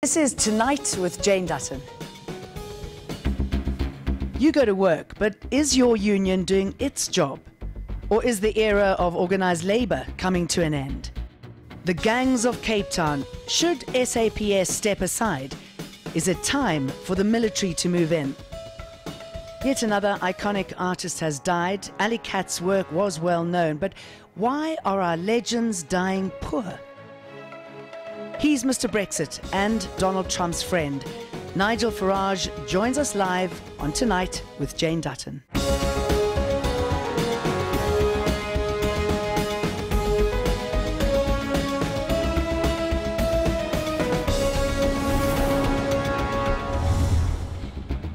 This is Tonight with Jane Dutton. You go to work, but is your union doing its job? Or is the era of organised labour coming to an end? The gangs of Cape Town, should SAPS step aside? Is it time for the military to move in? Yet another iconic artist has died. Ali Katz's work was well known, but why are our legends dying poor? He's Mr. Brexit and Donald Trump's friend. Nigel Farage joins us live on Tonight with Jane Dutton.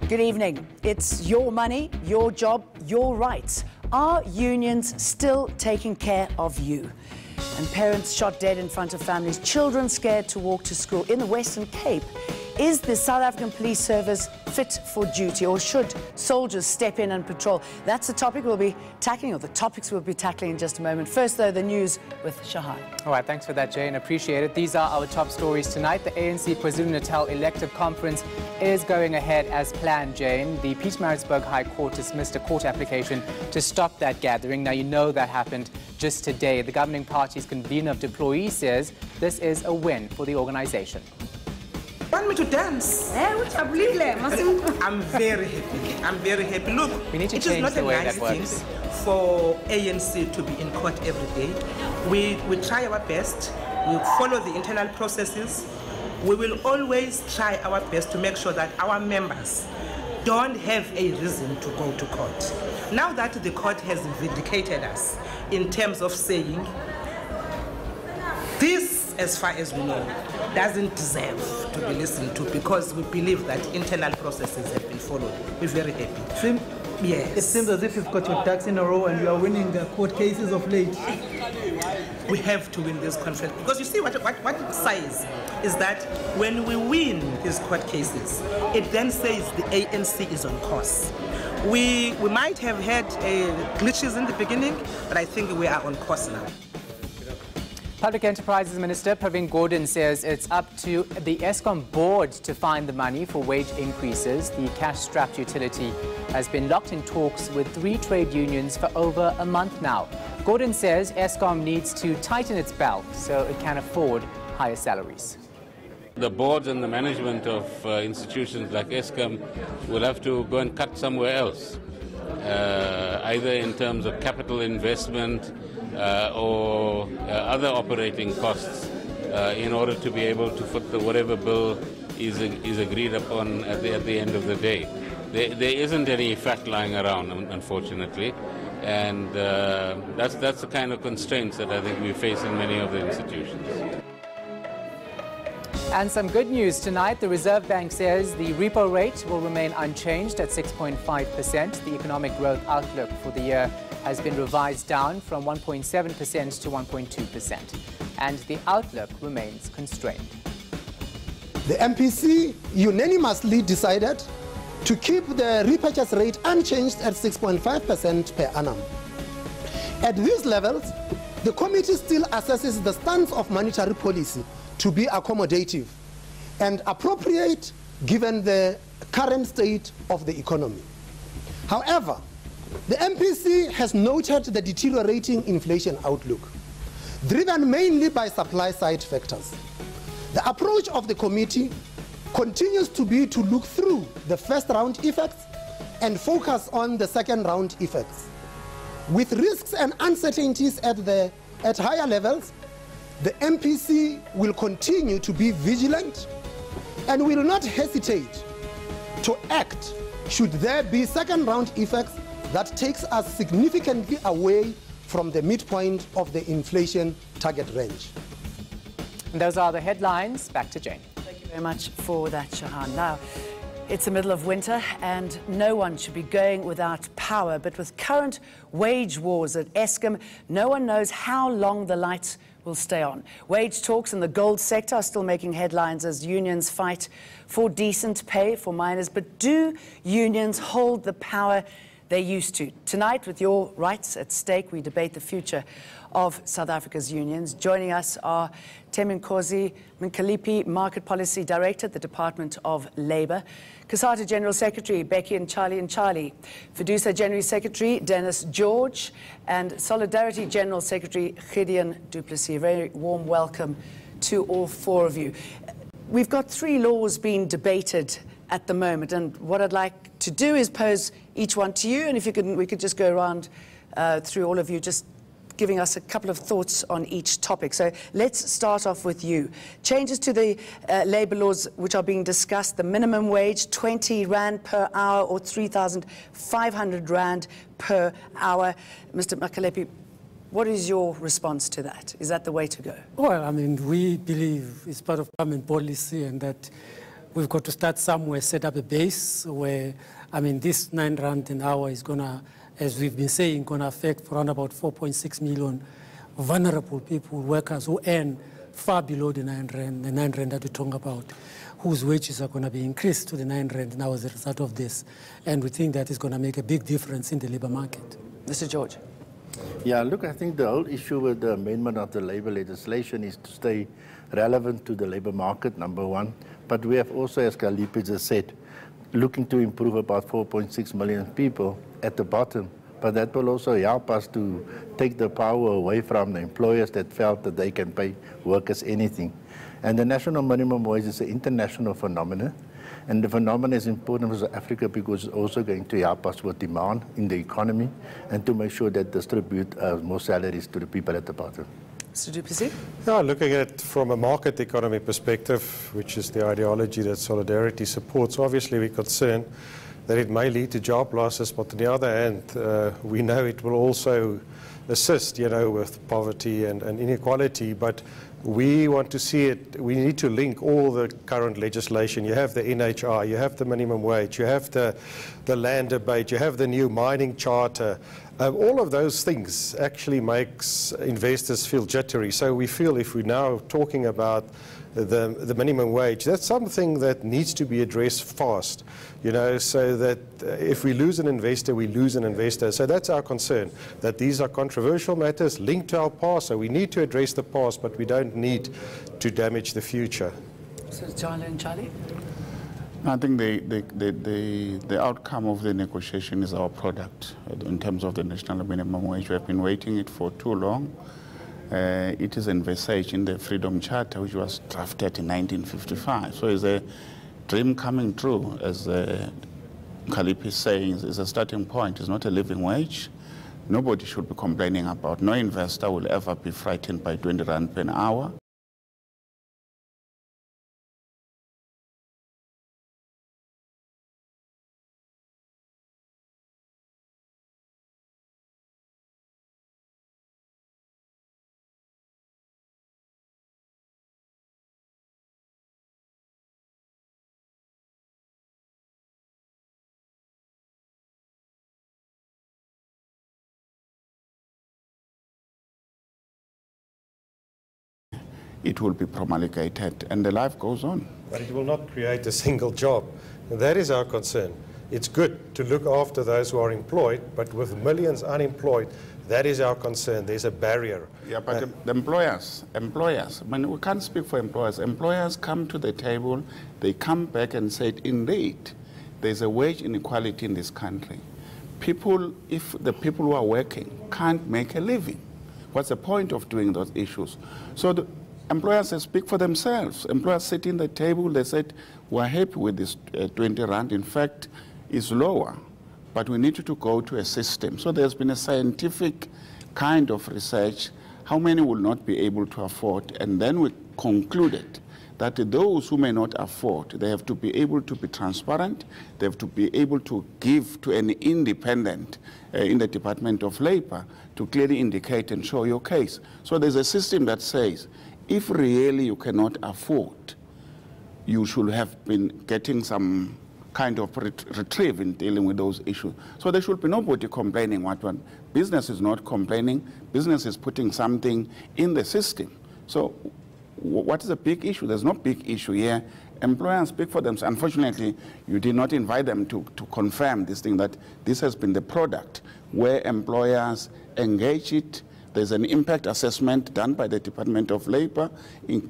Good evening. It's your money, your job, your rights. Are unions still taking care of you? And parents shot dead in front of families, children scared to walk to school in the Western Cape. Is the South African Police Service fit for duty, or should soldiers step in and patrol? That's the topic we'll be tackling, or the topics we'll be tackling in just a moment. First, though, the news with Shahan. All right, thanks for that, Jane. Appreciate it. These are our top stories tonight. The ANC KwaZulu-Natal elective conference is going ahead as planned, Jane. The Pietermaritzburg High Court dismissed a court application to stop that gathering. Now, you know that happened just today. The governing party's convener of deployees says this is a win for the organization. Want me to dance? I'm very happy. I'm very happy. Look, we need to it change is not the a way nice that thing works. For ANC to be in court every day. We try our best. We follow the internal processes. We will always try our best to make sure that our members don't have a reason to go to court. Now that the court has vindicated us in terms of saying this, as far as we know, doesn't deserve to be listened to, because we believe that internal processes have been followed. We're very happy. Yes. It seems as if you've got your ducks in a row and you are winning the court cases of late. We have to win this conference, because you see what it says is that when we win these court cases, it then says the ANC is on course. We might have had glitches in the beginning, but I think we are on course now. Public Enterprises Minister Pravin Gordhan says it's up to the Eskom board to find the money for wage increases. The cash-strapped utility has been locked in talks with 3 trade unions for over a month now. Gordhan says Eskom needs to tighten its belt so it can afford higher salaries. The boards and the management of institutions like Eskom will have to go and cut somewhere else, either in terms of capital investment or other operating costs, in order to be able to foot whatever bill is agreed upon at the end of the day. There isn't any fat lying around, unfortunately, and that's the kind of constraints that I think we face in many of the institutions. And some good news tonight. The Reserve Bank says the repo rate will remain unchanged at 6.5%. The economic growth outlook for the year has been revised down from 1.7% to 1.2%. And the outlook remains constrained. The MPC unanimously decided to keep the repurchase rate unchanged at 6.5% per annum. At these levels, the committee still assesses the stance of monetary policy to be accommodative and appropriate given the current state of the economy. However, the MPC has noted the deteriorating inflation outlook, driven mainly by supply-side factors. The approach of the committee continues to be to look through the first-round effects and focus on the second-round effects. With risks and uncertainties at higher levels, the MPC will continue to be vigilant and will not hesitate to act should there be second-round effects that takes us significantly away from the midpoint of the inflation target range. And those are the headlines. Back to Jane. Thank you very much for that, Shahan. Now, it's the middle of winter and no one should be going without power. But with current wage wars at Eskom, no one knows how long the lights will stay on. Wage talks in the gold sector are still making headlines as unions fight for decent pay for miners. But do unions hold the power they used to. Tonight, with your rights at stake, we debate the future of South Africa's unions. Joining us are Thembi-nkosi Mkalipi, Market Policy Director at the Department of Labour, Cosatu General Secretary Bheki and Ntcharlie-charlie, Fedusa General Secretary Dennis George, and Solidarity General Secretary Gideon du Plessis. A very warm welcome to all four of you. We've got three laws being debated at the moment, and what I'd like to do is pose each one to you, and if you could, we could just go around through all of you, just giving us a couple of thoughts on each topic. So let's start off with you. Changes to the labour laws which are being discussed, the minimum wage, 20 Rand per hour or 3,500 Rand per hour. Mr. Mkalipi, what is your response to that? Is that the way to go? Well, I mean, we believe it's part of government policy and that we've got to start somewhere, set up a base where, I mean, this 9 Rand an hour is going to, as we've been saying, going to affect around about 4.6 million vulnerable people, workers who earn far below the 9 Rand that we're talking about, whose wages are going to be increased to the 9 Rand now as a result of this. And we think that is going to make a big difference in the labour market. Mr. George. Yeah, look, I think the whole issue with the amendment of the labour legislation is to stay relevant to the labour market, number one. But we have also, as Mkalipi just said, looking to improve about 4.6 million people at the bottom. But that will also help us to take the power away from the employers that felt that they can pay workers anything. And the national minimum wage is an international phenomenon. And the phenomenon is important for South Africa because it's also going to help us with demand in the economy and to make sure that distribute more salaries to the people at the bottom. Mr. du Plessis? Yeah, looking at it from a market economy perspective, which is the ideology that Solidarity supports, obviously we're concerned that it may lead to job losses, but on the other hand, we know it will also assist, with poverty and inequality, but we want to see it, we need to link all the current legislation. You have the NHR, you have the minimum wage, you have the land debate, you have the new mining charter. All of those things actually makes investors feel jittery. So we feel if we're now talking about the minimum wage, that's something that needs to be addressed fast, so that if we lose an investor, we lose an investor. So that's our concern, that these are controversial matters linked to our past. So we need to address the past, but we don't need to damage the future. So Ntcharlie? I think the outcome of the negotiation is our product in terms of the national minimum wage. We have been waiting it for too long. It is envisaged in the Freedom Charter, which was drafted in 1955. So it's a dream coming true, as Mkalipi is saying. It's a starting point. It's not a living wage. Nobody should be complaining about. No investor will ever be frightened by 20 Rand per hour. It will be promulgated and the life goes on. But it will not create a single job. And that is our concern. It's good to look after those who are employed, but with millions unemployed, that is our concern. There's a barrier. Yeah, but the employers, I mean, we can't speak for employers. Employers come to the table, they come back and say, indeed, there's a wage inequality in this country. People, if the people who are working can't make a living, what's the point of doing those issues? So the employers speak for themselves. Employers sit in the table, they said, we're happy with this 20 Rand. In fact, it's lower, but we need to go to a system. So there's been a scientific kind of research, how many will not be able to afford, and then we concluded that those who may not afford, they have to be able to be transparent, they have to be able to give to an independent in the Department of Labour to clearly indicate and show your case. So there's a system that says, if really you cannot afford, you should have been getting some kind of retrieve in dealing with those issues. So there should be nobody complaining. Business is not complaining. Business is putting something in the system. So what is the big issue? There's no big issue here. Employers speak for them. So unfortunately, you did not invite them to confirm this thing, that this has been the product where employers engage it. There's an impact assessment done by the Department of Labor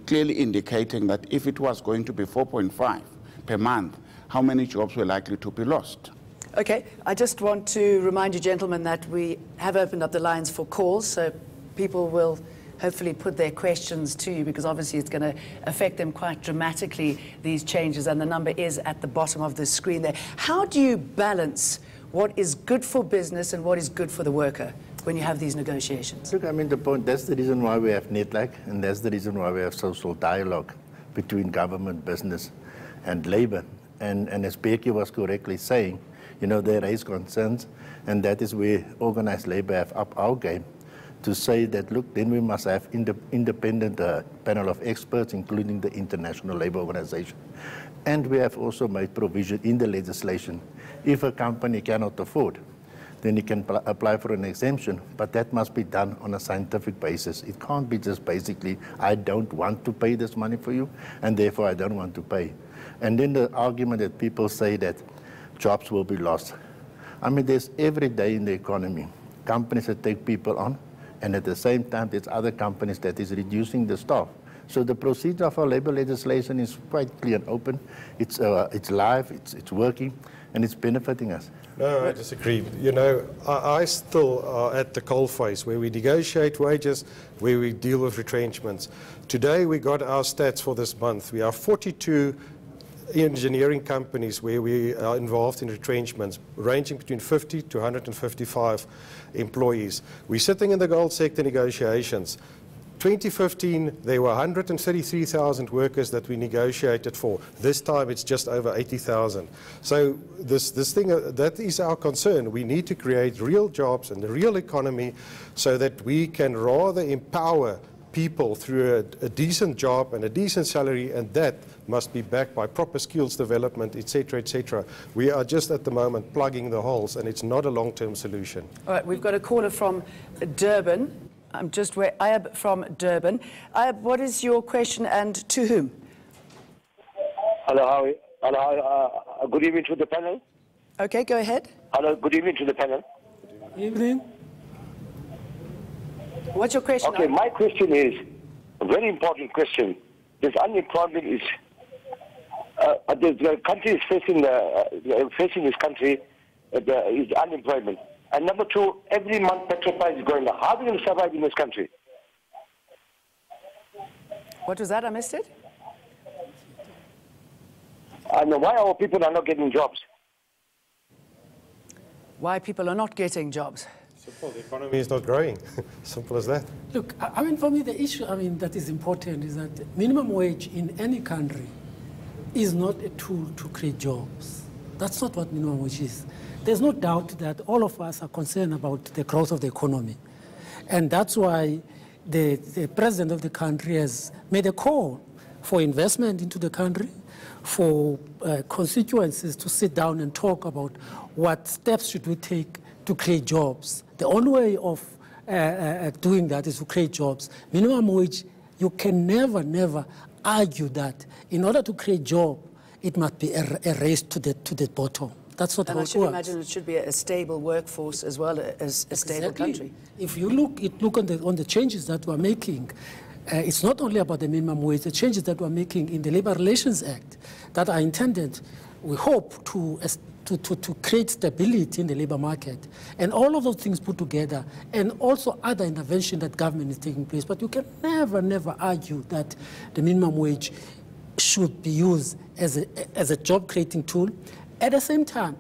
clearly indicating that if it was going to be 4.5 per month, how many jobs were likely to be lost. Okay, I just want to remind you, gentlemen, that we have opened up the lines for calls, so people will hopefully put their questions to you, because obviously it's going to affect them quite dramatically, these changes, and the number is at the bottom of the screen there. How do you balance what is good for business and what is good for the worker when you have these negotiations? Look, I mean, that's the reason why we have NETLAC, and that's the reason why we have social dialogue between government, business, and labor. And as Bheki was correctly saying, you know, they raise concerns, and that is where organized labor have up our game to say that, look, then we must have independent panel of experts, including the International Labour Organization. And we have also made provision in the legislation. If a company cannot afford, then it can apply for an exemption, but that must be done on a scientific basis. It can't be just basically, I don't want to pay this money for you, and therefore I don't want to pay. And then the argument that people say that jobs will be lost. I mean, there's every day in the economy, companies that take people on, and at the same time, there's other companies that is reducing the staff. So the procedure of our labor legislation is quite clear and open. It's live, it's working, and it's benefiting us. No, I disagree. You know, I still are at the coalface where we negotiate wages, where we deal with retrenchments. Today we got our stats for this month. We are 42 engineering companies where we are involved in retrenchments, ranging between 50 to 155 employees. We're sitting in the gold sector negotiations. 2015, there were 133,000 workers that we negotiated for. This time, it's just over 80,000. So this thing, that is our concern. We need to create real jobs and a real economy so that we can rather empower people through a decent job and a decent salary, and that must be backed by proper skills development, etc., etc. We are just at the moment plugging the holes, and it's not a long-term solution. All right, we've got a caller from Durban. I'm just where Ayab from Durban. Ayab, what is your question and to whom? Hello, Howie. Hello, good evening to the panel. Okay, go ahead. Hello, good evening to the panel. Evening. What's your question? Okay, my question is a very important question. This unemployment is the country is facing this country is unemployment. And number two, every month petrol price is going up. How are we going to survive in this country? What was that? I missed it. And why our people are not getting jobs? Why people are not getting jobs? Simple. The economy is not growing. Simple as that. Look, I mean, for me, the issue, I mean, that is important is that minimum wage in any country is not a tool to create jobs. That's not what minimum wage is. There's no doubt that all of us are concerned about the growth of the economy. And that's why the president of the country has made a call for investment into the country, for constituencies to sit down and talk about what steps should we take to create jobs. The only way of doing that is to create jobs. Minimum wage, you can never argue that in order to create job, it must be a race to the bottom. That's not how it works. And I should imagine it should be a stable workforce as well as a stable country. If you look on the changes that we're making, it's not only about the minimum wage, the changes that we're making in the Labour Relations Act that are intended, we hope, to create stability in the labour market. And all of those things put together, and also other intervention that government is taking place. But you can never argue that the minimum wage should be used as a job-creating tool. At the same time,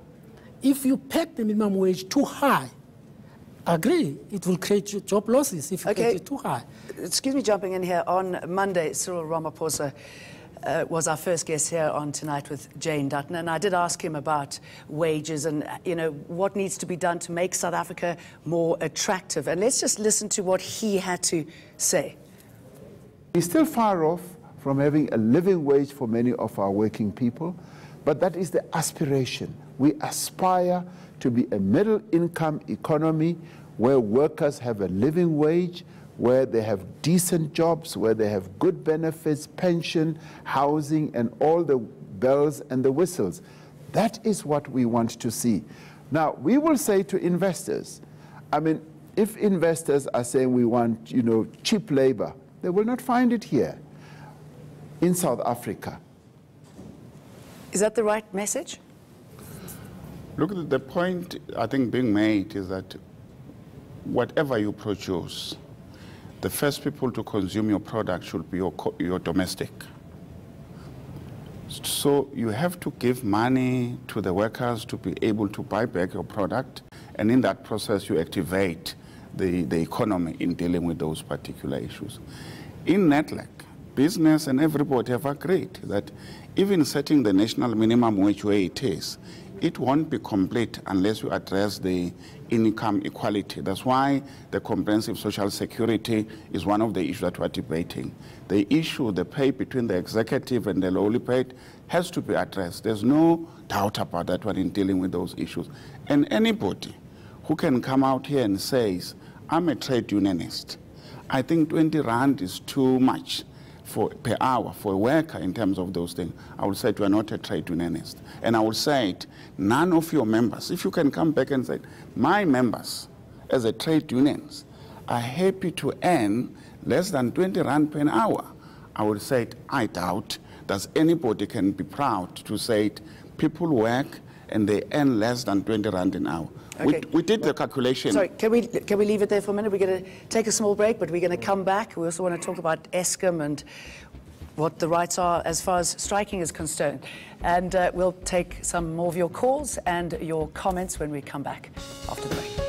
if you peg the minimum wage too high, I agree, it will create job losses if you peg it too high. Excuse me jumping in here. On Monday, Cyril Ramaphosa was our first guest here on Tonight with Jane Dutton, and I did ask him about wages and, you know, what needs to be done to make South Africa more attractive. And let's just listen to what he had to say. We're still far off from having a living wage for many of our working people, but that is the aspiration. We aspire to be a middle-income economy where workers have a living wage, where they have decent jobs, where they have good benefits, pension, housing, and all the bells and the whistles. That is what we want to see. Now, we will say to investors, I mean, if investors are saying we want, you know, cheap labor, they will not find it here in South Africa. Is that the right message? Look, the point I think being made is that whatever you produce, the first people to consume your product should be your domestic. So you have to give money to the workers to be able to buy back your product, and in that process you activate the economy in dealing with those particular issues. In NETLAC, business and everybody have agreed that even setting the national minimum wage where it is, it won't be complete unless you address the income equality. That's why the comprehensive social security is one of the issues that we're debating. The issue, the pay between the executive and the lowly paid, has to be addressed. There's no doubt about that one in dealing with those issues. And anybody who can come out here and says, I'm a trade unionist, I think 20 rand is too much per hour for a worker in terms of those things, I would say you are not a trade unionist. And I would say it, none of your members, if you can come back and say, my members as a trade unions are happy to earn less than 20 rand per hour, I would say it, I doubt that anybody can be proud to say it, people work and they earn less than 20 rand an hour. Okay. We did the calculation. Sorry, can we leave it there for a minute? We're going to take a small break, but we're going to come back. We also want to talk about Eskom and what the rights are as far as striking is concerned. And we'll take some more of your calls and your comments when we come back after the break.